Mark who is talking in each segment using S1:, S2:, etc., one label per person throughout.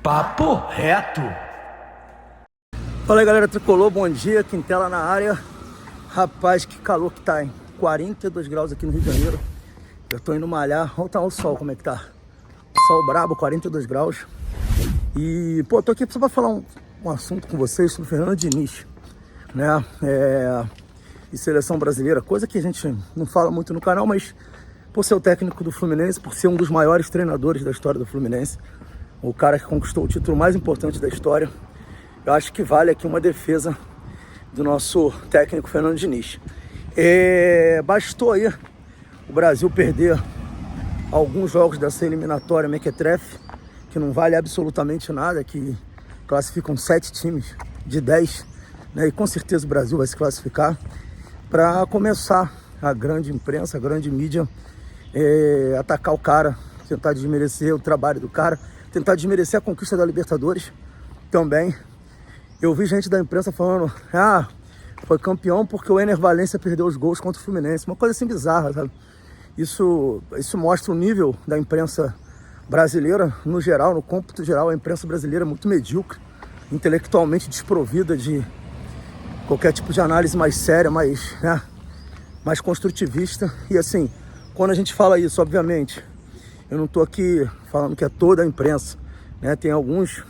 S1: Papo reto.
S2: Fala aí, galera tricolor, bom dia, Quintela na área. Rapaz, que calor que tá, hein? 42 graus aqui no Rio de Janeiro. Eu tô indo malhar, olha o sol como é que tá. Sol brabo, 42 graus. E, pô, tô aqui só pra falar um assunto com vocês sobre o Fernando Diniz, né? E seleção brasileira, coisa que a gente não fala muito no canal, mas por ser o técnico do Fluminense, por ser um dos maiores treinadores da história do Fluminense, o cara que conquistou o título mais importante da história, eu acho que vale aqui uma defesa do nosso técnico Fernando Diniz. Bastou aí o Brasil perder alguns jogos dessa eliminatória mequetrefe, que não vale absolutamente nada, que classificam 7 times de 10, né? E com certeza o Brasil vai se classificar, para começar a grande imprensa, a grande mídia, atacar o cara, tentar desmerecer o trabalho do cara, tentar desmerecer a conquista da Libertadores também. Eu vi gente da imprensa falando, foi campeão porque o Ener Valencia perdeu os gols contra o Fluminense. Uma coisa assim bizarra, sabe? Isso mostra o nível da imprensa brasileira no geral, no cômputo geral. A imprensa brasileira é muito medíocre, intelectualmente desprovida de qualquer tipo de análise mais séria, mais construtivista. E assim, quando a gente fala isso, obviamente, eu não tô aqui falando que é toda a imprensa, né? Tem alguns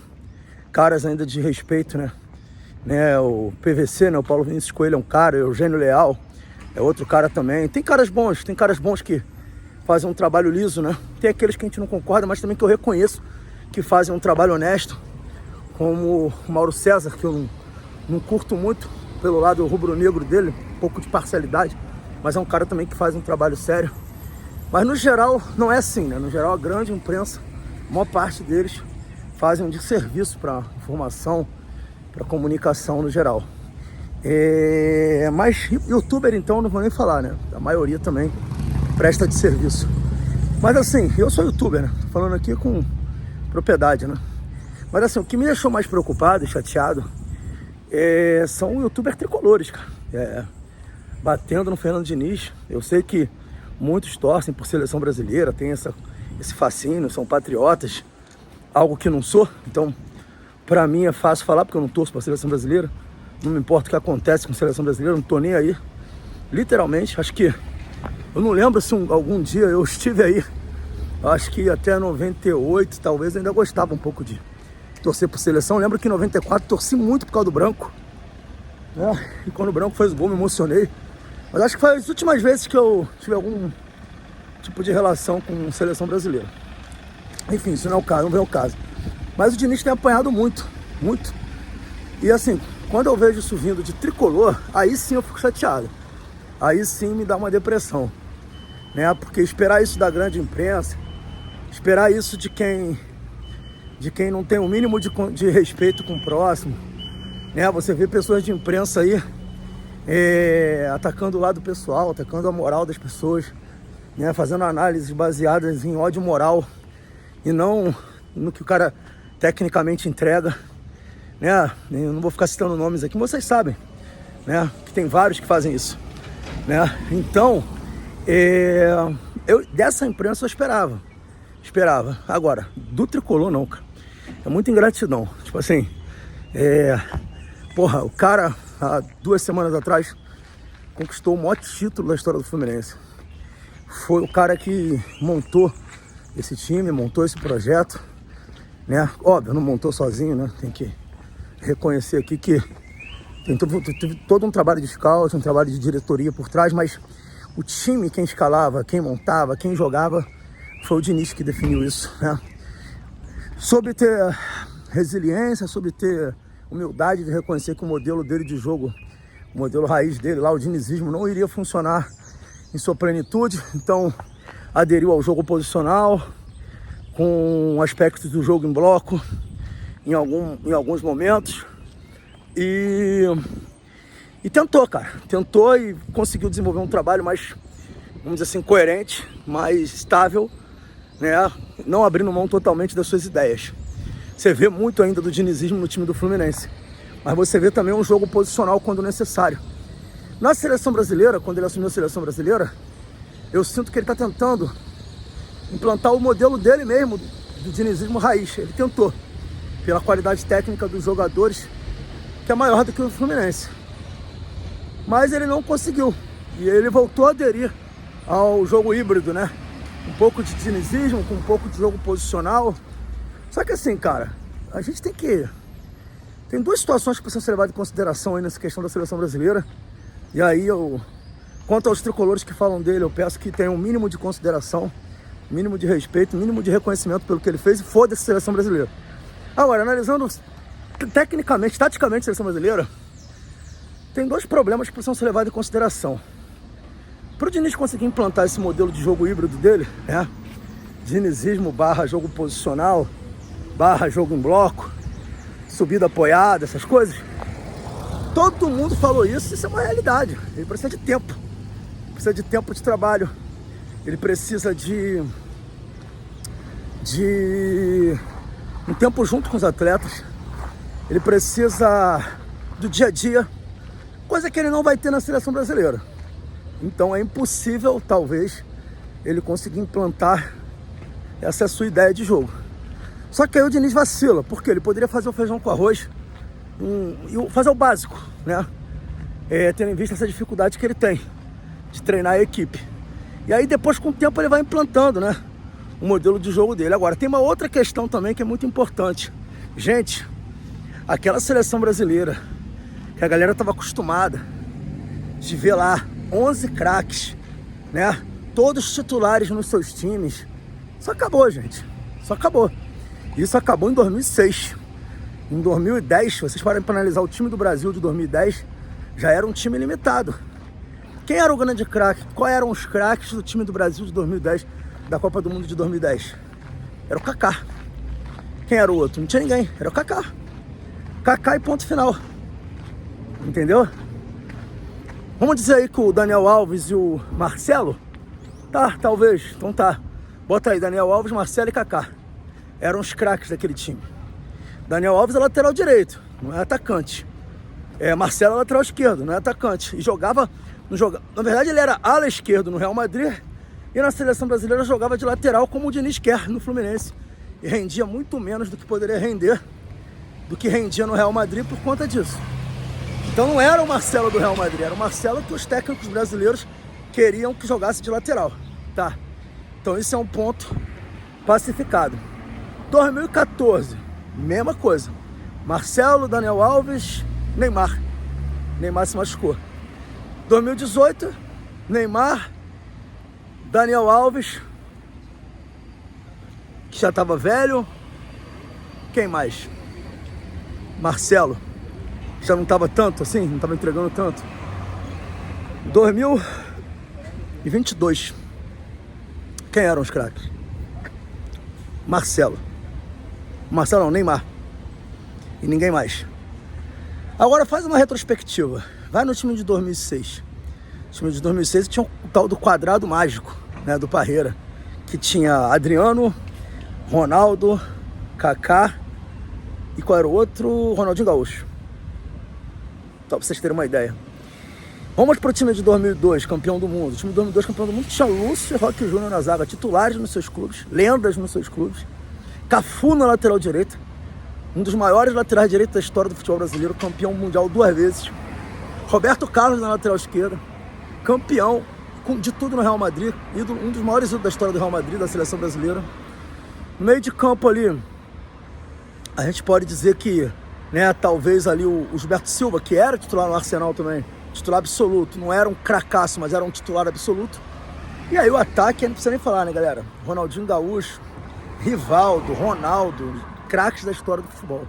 S2: caras ainda de respeito, né? O PVC, né? O Paulo Vinícius Coelho é um cara, o Eugênio Leal é outro cara também. Tem caras bons que fazem um trabalho liso, né? Tem aqueles que a gente não concorda, mas também que eu reconheço que fazem um trabalho honesto, como o Mauro César, que eu não curto muito pelo lado rubro-negro dele, um pouco de parcialidade, mas é um cara também que faz um trabalho sério. Mas no geral não é assim, né? No geral a grande imprensa, a maior parte deles fazem um desserviço para informação, para comunicação no geral. Mas youtuber então não vou nem falar, né? A maioria também presta de serviço. Mas assim, eu sou youtuber, né? Tô falando aqui com propriedade, né? Mas assim, o que me deixou mais preocupado e chateado são youtubers tricolores, cara. Batendo no Fernando Diniz. Eu sei que muitos torcem por seleção brasileira, tem esse fascínio, são patriotas, algo que não sou. Então, pra mim é fácil falar, porque eu não torço pra seleção brasileira. Não me importa o que acontece com a seleção brasileira, eu não tô nem aí. Literalmente, acho que... Eu não lembro se algum dia eu estive aí. Acho que até 98, talvez, eu ainda gostava um pouco de torcer por seleção. Eu lembro que em 94 torci muito por causa do Branco, né? E quando o Branco fez o gol, me emocionei. Mas acho que foi as últimas vezes que eu tive algum tipo de relação com seleção brasileira. Enfim, isso não é o caso, não vem ao caso. Mas o Diniz tem apanhado muito, muito. E assim, quando eu vejo isso vindo de tricolor, aí sim eu fico chateado. Aí sim me dá uma depressão, né? Porque esperar isso da grande imprensa, esperar isso de quem não tem o mínimo de respeito com o próximo, né? Você vê pessoas de imprensa aí atacando o lado pessoal, atacando a moral das pessoas, né? Fazendo análises baseadas em ódio moral e não no que o cara tecnicamente entrega, né? Eu não vou ficar citando nomes aqui, mas vocês sabem, né? Que tem vários que fazem isso, né? Então, dessa imprensa eu esperava. Agora, do tricolor não, cara. É muita ingratidão. Tipo assim, o cara, há 2 semanas atrás, conquistou o maior título da história do Fluminense. Foi o cara que montou esse time, montou esse projeto, né? Óbvio, não montou sozinho, né? Tem que reconhecer aqui que teve todo um trabalho de scout, um trabalho de diretoria por trás, mas o time, quem escalava, quem montava, quem jogava, foi o Diniz que definiu isso, né? Sobre ter resiliência, sobre ter humildade de reconhecer que o modelo dele de jogo, o modelo raiz dele lá, o dinizismo, não iria funcionar em sua plenitude. Então aderiu ao jogo posicional, com aspectos do jogo em bloco em alguns momentos, e tentou, cara, e conseguiu desenvolver um trabalho mais, vamos dizer assim, coerente, mais estável, né? Não abrindo mão totalmente das suas ideias. Você vê muito ainda do dinizismo no time do Fluminense, mas você vê também um jogo posicional quando necessário. Na seleção brasileira, quando ele assumiu a seleção brasileira, eu sinto que ele está tentando implantar o modelo dele mesmo, do dinizismo raiz. Ele tentou. pela qualidade técnica dos jogadores, que é maior do que o Fluminense. Mas ele não conseguiu. E ele voltou a aderir ao jogo híbrido, né? Um pouco de dinizismo, com um pouco de jogo posicional. Só que assim, cara, a gente tem que... Tem duas situações que precisam ser levadas em consideração aí nessa questão da seleção brasileira. E aí, quanto aos tricolores que falam dele, eu peço que tenham um mínimo de consideração, mínimo de respeito, mínimo de reconhecimento pelo que ele fez e foda-se a seleção brasileira. Agora, analisando tecnicamente, taticamente a seleção brasileira, tem dois problemas que precisam ser levados em consideração. Para o Diniz conseguir implantar esse modelo de jogo híbrido dele, né? Dinizismo / jogo posicional, / jogo em bloco, subida apoiada, essas coisas. Todo mundo falou isso é uma realidade. Ele precisa de tempo. Precisa de tempo de trabalho. Ele precisa de um tempo junto com os atletas. Ele precisa do dia a dia, coisa que ele não vai ter na seleção brasileira. Então é impossível, talvez, ele conseguir implantar essa sua ideia de jogo. Só que aí o Diniz vacila, porque ele poderia fazer o feijão com arroz e fazer o básico, né? Tendo em vista essa dificuldade que ele tem de treinar a equipe. E aí depois, com o tempo, ele vai implantando, né, o modelo de jogo dele. Agora, tem uma outra questão também que é muito importante. Gente, aquela seleção brasileira que a galera estava acostumada de ver lá 11 craques, né, todos titulares nos seus times, isso acabou, gente. Isso acabou. Isso acabou em 2006. Em 2010, vocês parem para analisar o time do Brasil de 2010, já era um time limitado. Quem era o grande craque? Quais eram os craques do time do Brasil de 2010, da Copa do Mundo de 2010? Era o Kaká. Quem era o outro? Não tinha ninguém. Era o Kaká. Kaká e ponto final. Entendeu? Vamos dizer aí que o Daniel Alves e o Marcelo? Tá, talvez. Então tá. Bota aí, Daniel Alves, Marcelo e Kaká. Eram os craques daquele time. Daniel Alves é lateral direito, não é atacante. Marcelo é lateral esquerdo, não é atacante. E jogava... Na verdade, ele era ala esquerdo no Real Madrid e na seleção brasileira jogava de lateral como o Diniz quer no Fluminense. E rendia muito menos do que poderia render, do que rendia no Real Madrid por conta disso. Então não era o Marcelo do Real Madrid, era o Marcelo que os técnicos brasileiros queriam que jogasse de lateral. Tá. Então isso é um ponto pacificado. 2014, mesma coisa. Marcelo, Daniel Alves, Neymar. Neymar se machucou. 2018, Neymar, Daniel Alves, que já estava velho. Quem mais? Marcelo, já não estava tanto assim, não estava entregando tanto. 2022, quem eram os craques? Marcelo não, Neymar. E ninguém mais. Agora faz uma retrospectiva. Vai no time de 2006. O time de 2006 tinha o tal do quadrado mágico, né, do Parreira, que tinha Adriano, Ronaldo, Kaká e qual era o outro? Ronaldinho Gaúcho. Só pra vocês terem uma ideia. Vamos pro time de 2002, campeão do mundo. O time de 2002, campeão do mundo, tinha Lúcio e Roque Júnior na zaga, titulares nos seus clubes, lendas nos seus clubes. Cafu na lateral direita, um dos maiores laterais direitos da história do futebol brasileiro, campeão mundial 2 vezes. Roberto Carlos na lateral esquerda, campeão de tudo no Real Madrid, um dos maiores ídolos da história do Real Madrid, da seleção brasileira. No meio de campo ali, a gente pode dizer que, né, talvez ali o Gilberto Silva, que era titular no Arsenal também, titular absoluto, não era um cracaço, mas era um titular absoluto. E aí o ataque, não precisa nem falar, né, galera? Ronaldinho Gaúcho, Rivaldo, Ronaldo, craques da história do futebol.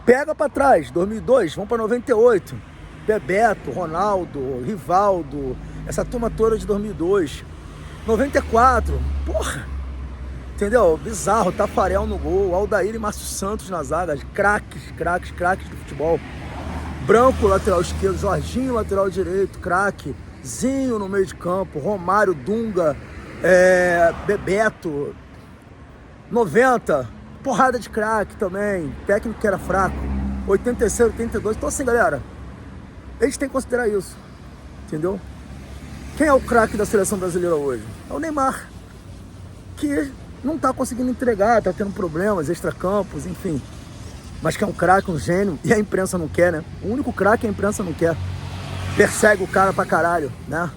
S2: Pega pra trás, 2002, vamos pra 98, Bebeto, Ronaldo, Rivaldo, essa turma toda de 2002. 94, porra, entendeu? Bizarro, Tafarel no gol, Aldair e Márcio Santos na zaga, craques do futebol. Branco, lateral esquerdo, Jorginho, lateral direito, craque. Zinho no meio de campo, Romário, Dunga, Bebeto. 90, porrada de craque também, técnico que era fraco. 86, 82, então assim, galera, a gente tem que considerar isso, entendeu? Quem é o craque da seleção brasileira hoje? É o Neymar, que não tá conseguindo entregar, tá tendo problemas, extracampos, enfim. mas que é um craque, um gênio, e a imprensa não quer, né? O único craque a imprensa não quer. Persegue o cara pra caralho, né?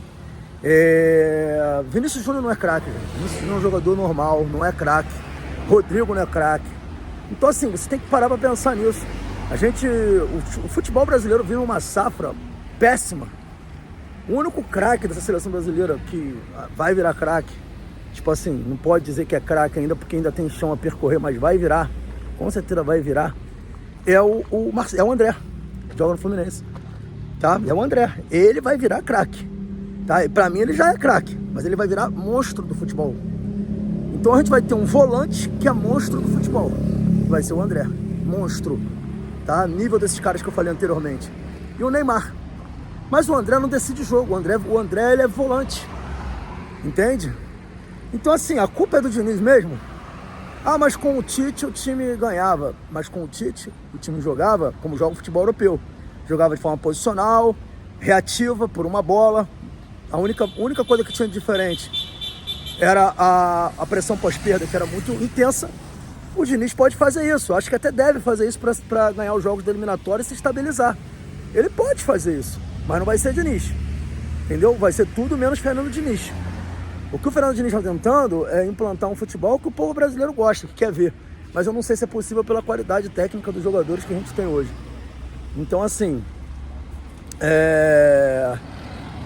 S2: Vinícius Júnior não é craque, gente. Vinícius Júnior é um jogador normal, não é craque. Rodrigo não é craque. Então assim, você tem que parar pra pensar nisso. O futebol brasileiro vive uma safra péssima. O único craque dessa seleção brasileira que vai virar craque, tipo assim, não pode dizer que é craque ainda porque ainda tem chão a percorrer, mas vai virar, com certeza vai virar, é o André, que joga no Fluminense, tá? É o André, ele vai virar craque, tá? E pra mim ele já é craque, mas ele vai virar monstro do futebol. Então a gente vai ter um volante que é monstro do futebol, vai ser o André, monstro, tá? Nível desses caras que eu falei anteriormente. E o Neymar. Mas o André não decide jogo, o André ele é volante, entende? Então assim, a culpa é do Diniz mesmo? Mas com o Tite o time ganhava, mas com o Tite o time jogava como joga o futebol europeu. Jogava de forma posicional, reativa por uma bola. A única coisa que tinha de diferente era a pressão pós-perda, que era muito intensa. O Diniz pode fazer isso, acho que até deve fazer isso para ganhar os jogos da eliminatória e se estabilizar. Ele pode fazer isso, mas não vai ser Diniz, entendeu? Vai ser tudo menos Fernando Diniz. O que o Fernando Diniz está tentando é implantar um futebol que o povo brasileiro gosta, que quer ver. Mas eu não sei se é possível pela qualidade técnica dos jogadores que a gente tem hoje. Então, assim,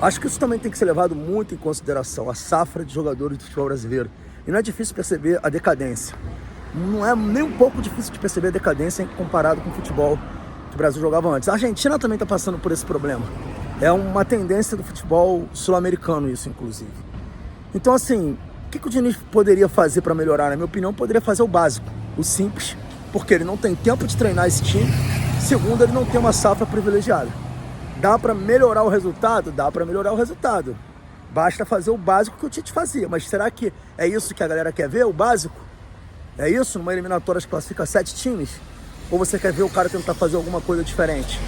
S2: acho que isso também tem que ser levado muito em consideração, a safra de jogadores do futebol brasileiro. E não é difícil perceber a decadência. Não é nem um pouco difícil de perceber a decadência comparado com o futebol que o Brasil jogava antes. A Argentina também está passando por esse problema. É uma tendência do futebol sul-americano isso, inclusive. Então, assim, o que o Diniz poderia fazer para melhorar? Na minha opinião, poderia fazer o básico, o simples, porque ele não tem tempo de treinar esse time. Segundo, ele não tem uma safra privilegiada. Dá para melhorar o resultado? Dá para melhorar o resultado. Basta fazer o básico que o Tite fazia. Mas será que é isso que a galera quer ver, o básico? É isso, numa eliminatória que classifica 7 times? Ou você quer ver o cara tentar fazer alguma coisa diferente?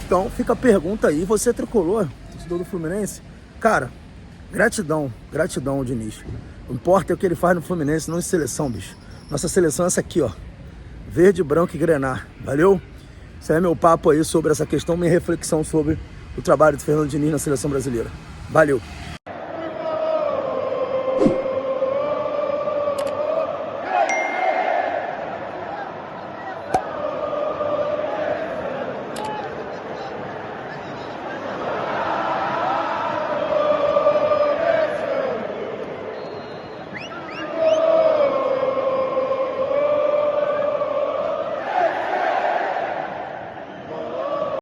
S2: Então fica a pergunta aí, você tricolor, torcedor do Fluminense, cara, gratidão, Diniz. O importa é o que ele faz no Fluminense, não em seleção, bicho. Nossa seleção é essa aqui, ó, verde, branco e grená, valeu? Esse é meu papo aí sobre essa questão, minha reflexão sobre o trabalho do Fernando Diniz na seleção brasileira. Valeu!